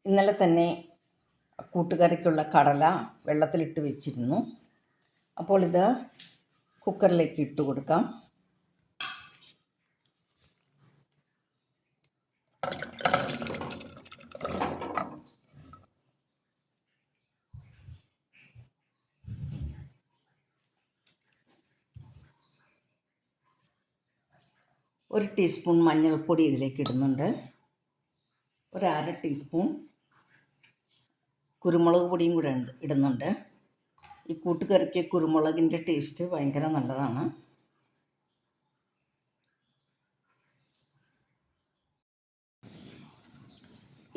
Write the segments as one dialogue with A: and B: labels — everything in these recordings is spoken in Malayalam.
A: ഇന്നലെ തന്നെ കൂട്ടുകറിക്കുള്ള കടല വെള്ളത്തിലിട്ട് വെച്ചിരുന്നു. അപ്പോൾ ഇത് കുക്കറിലേക്ക് ഇട്ട് കൊടുക്കാം. ഒരു ടീസ്പൂൺ മഞ്ഞൾപ്പൊടി ഇതിലേക്ക് ഇടുന്നുണ്ട്. ഒരു അര ടീസ്പൂൺ കുരുമുളക് പൊടിയും കൂടെ ഇടുന്നുണ്ട്. ഈ കൂട്ടുകറിക്ക് കുരുമുളകിൻ്റെ ടേസ്റ്റ് ഭയങ്കര നല്ലതാണ്.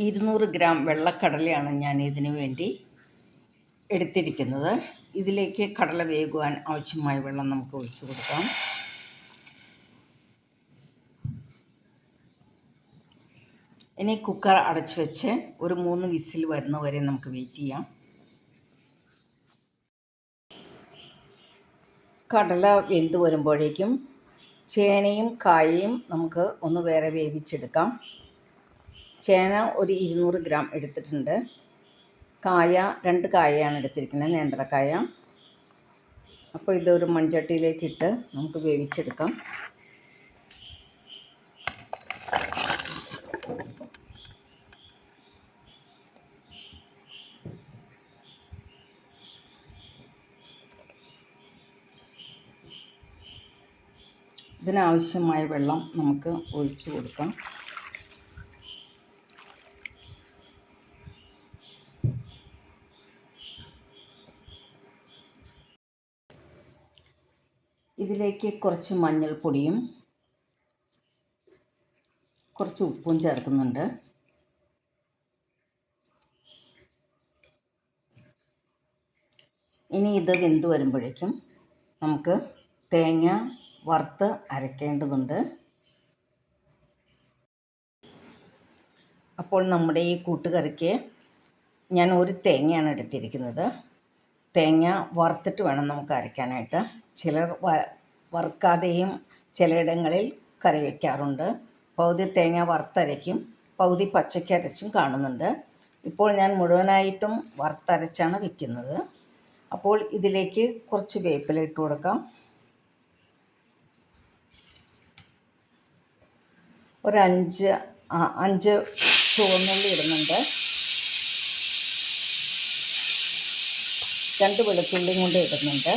A: ഇരുന്നൂറ് ഗ്രാം വെള്ളക്കടലയാണ് ഞാൻ ഇതിനു വേണ്ടി എടുത്തിരിക്കുന്നത്. ഇതിലേക്ക് കടല വേകുവാൻ ആവശ്യമായ വെള്ളം നമുക്ക് ഒഴിച്ചു കൊടുക്കാം. ഇനി കുക്കർ അടച്ചു വെച്ച് ഒരു 3 വിസിൽ വരുന്നവരെ നമുക്ക് വെയിറ്റ് ചെയ്യാം. കടല വെന്ത് വരുമ്പോഴേക്കും ചേനയും കായയും നമുക്ക് ഒന്ന് വേറെ വേവിച്ചെടുക്കാം. ചേന ഒരു 200 ഗ്രാം എടുത്തിട്ടുണ്ട്. കായ 2 കായയാണ് എടുത്തിരിക്കുന്നത്, നേന്ത്രക്കായ. അപ്പോൾ ഇതൊരു മൺചട്ടിയിലേക്കിട്ട് നമുക്ക് വേവിച്ചെടുക്കാം. ഇതിനാവശ്യമായ വെള്ളം നമുക്ക് ഒഴിച്ചു കൊടുക്കാം. ഇതിലേക്ക് കുറച്ച് മഞ്ഞൾപ്പൊടിയും കുറച്ച് ഉപ്പും ചേർക്കുന്നുണ്ട്. ഇനി ഇത് വെന്ത് വരുമ്പോഴേക്കും നമുക്ക് തേങ്ങ വറുത്ത് അരക്കേണ്ടതുണ്ട്. അപ്പോൾ നമ്മുടെ ഈ കൂട്ടുകറിക്ക് ഞാൻ ഒരു തേങ്ങയാണ് എടുത്തിരിക്കുന്നത്. തേങ്ങ വറുത്തിട്ട് വേണം നമുക്ക് അരയ്ക്കാനായിട്ട്. ചിലർ വറുക്കാതെയും ചിലയിടങ്ങളിൽ കറി വയ്ക്കാറുണ്ട്. പകുതി തേങ്ങ വറുത്തരയ്ക്കും, പകുതി പച്ചയ്ക്ക് അരച്ചും കാണുന്നുണ്ട്. ഇപ്പോൾ ഞാൻ മുഴുവനായിട്ടും വറുത്തരച്ചാണ് വയ്ക്കുന്നത്. അപ്പോൾ ഇതിലേക്ക് കുറച്ച് വേപ്പില ഇട്ട് കൊടുക്കാം. ഒരു 5 ചുവന്നുള്ളി ഇടുന്നുണ്ട്. 2 വെളുത്തുള്ളിയും കൊണ്ട് ഇടുന്നുണ്ട്.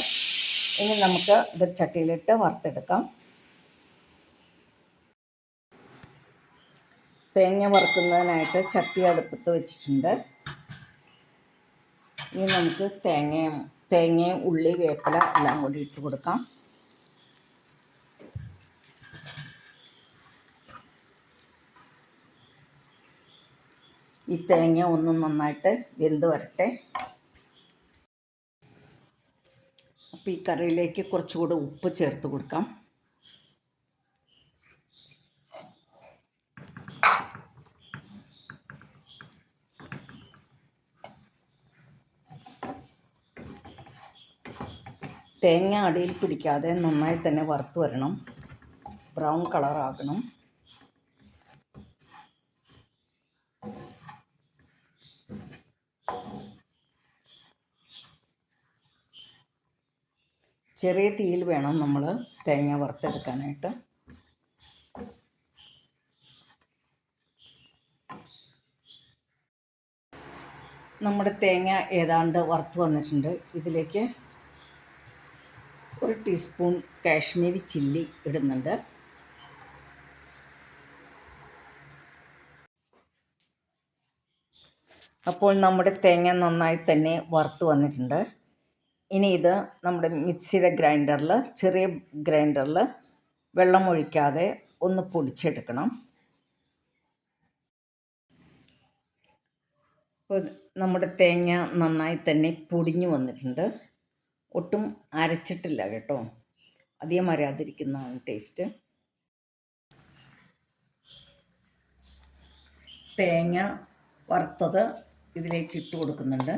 A: ഇനി നമുക്ക് ഇത് ചട്ടിയിലിട്ട് വറുത്തെടുക്കാം. തേങ്ങ വറുക്കുന്നതിനായിട്ട് ചട്ടി അടുപ്പത്ത് വെച്ചിട്ടുണ്ട്. ഇനി നമുക്ക് തേങ്ങയും ഉള്ളി വേപ്പില എല്ലാം കൂടി ഇട്ട് കൊടുക്കാം. ഈ തേങ്ങ ഒന്ന് നന്നായിട്ട് വെന്ത് വരട്ടെ. അപ്പോൾ ഈ കറിയിലേക്ക് കുറച്ചുകൂടി ഉപ്പ് ചേർത്ത് കൊടുക്കാം. തേങ്ങ അടിയിൽ പിടിക്കാതെ നന്നായി തന്നെ വറുത്ത് വരണം. ബ്രൗൺ കളറാകണം. ചെറിയ തീയിൽ വേണം നമ്മൾ തേങ്ങ വറുത്തെടുക്കാനായിട്ട്. നമ്മുടെ തേങ്ങ ഏതാണ്ട് വറുത്ത് വന്നിട്ടുണ്ട്. ഇതിലേക്ക് ഒരു ടീസ്പൂൺ കാശ്മീരി ചില്ലി ഇടുന്നുണ്ട്. അപ്പോൾ നമ്മുടെ തേങ്ങ നന്നായി തന്നെ വറുത്ത് വന്നിട്ടുണ്ട്. ഇനി ഇത് നമ്മുടെ മിക്സിയുടെ ഗ്രൈൻഡറിൽ, ചെറിയ ഗ്രൈൻഡറിൽ വെള്ളം ഒഴിക്കാതെ ഒന്ന് പൊടിച്ചെടുക്കണം. അപ്പോൾ നമ്മുടെ തേങ്ങ നന്നായി തന്നെ പൊടിഞ്ഞു വന്നിട്ടുണ്ട്. ഒട്ടും അരച്ചിട്ടില്ല കേട്ടോ. അധികം അരയാതിരിക്കുന്നതാണ് ടേസ്റ്റ്. തേങ്ങ വറുത്തത് ഇതിലേക്ക് ഇട്ട് കൊടുക്കുന്നുണ്ട്.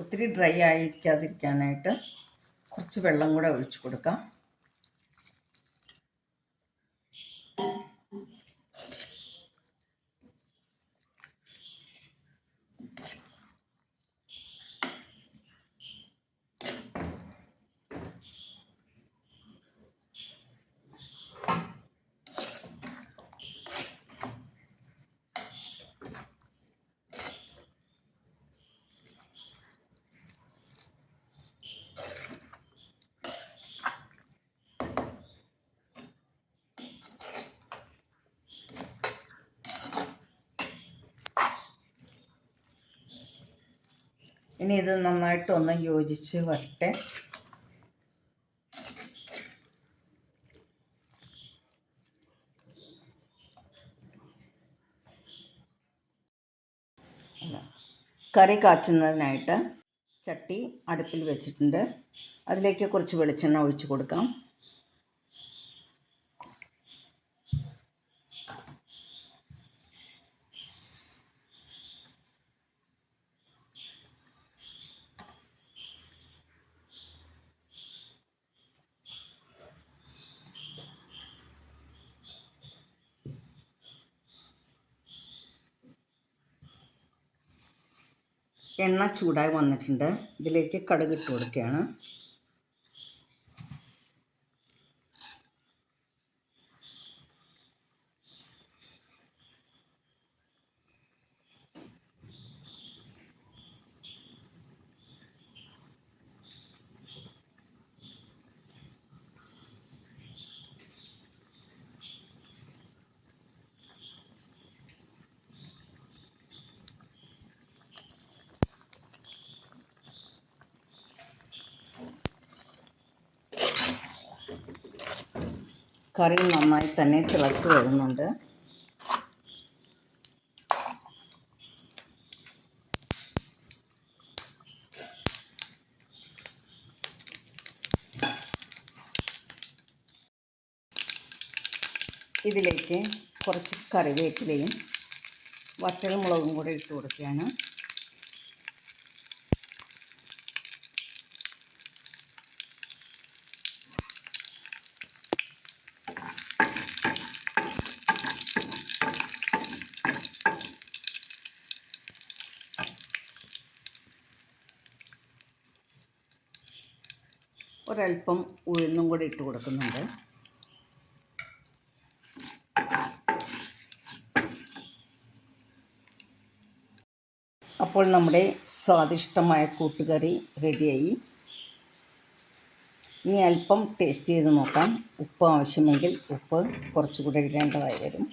A: ഒത്തിരി ഡ്രൈ ആയിരിക്കാതിരിക്കാനായിട്ട് കുറച്ച് വെള്ളം കൂടെ ഒഴിച്ച് കൊടുക്കാം. ഇനി ഇത് നന്നായിട്ടൊന്ന് യോജിച്ച് വരട്ടെ. കറി കാച്ചുന്നതിനായിട്ട് ചട്ടി അടുപ്പിൽ വെച്ചിട്ടുണ്ട്. അതിലേക്ക് കുറച്ച് വെളിച്ചെണ്ണ ഒഴിച്ച് കൊടുക്കാം. എണ്ണ ചൂടായി വന്നിട്ടുണ്ട്. ഇതിലേക്ക് കടുക് ഇട്ട് കൊടുക്കുകയാണ്. കറി നന്നായി തന്നെ തിളച്ച് വരുന്നുണ്ട്. ഇതിലേക്ക് കുറച്ച് കറിവേപ്പിലയും വറ്റൽമുളകും കൂടെ ഇട്ട് കൊടുക്കുകയാണ്. ഒരൽപ്പം ഉഴുന്നും കൂടി ഇട്ട് കൊടുക്കുന്നുണ്ട്. അപ്പോൾ നമ്മുടെ സ്വാദിഷ്ടമായ കൂട്ടുകറി റെഡിയായി. ഇനി അല്പം ടേസ്റ്റ് ചെയ്ത് നോക്കാം. ഉപ്പ് ആവശ്യമെങ്കിൽ ഉപ്പ് കുറച്ചുകൂടെ ഇടേണ്ടതായി വരും.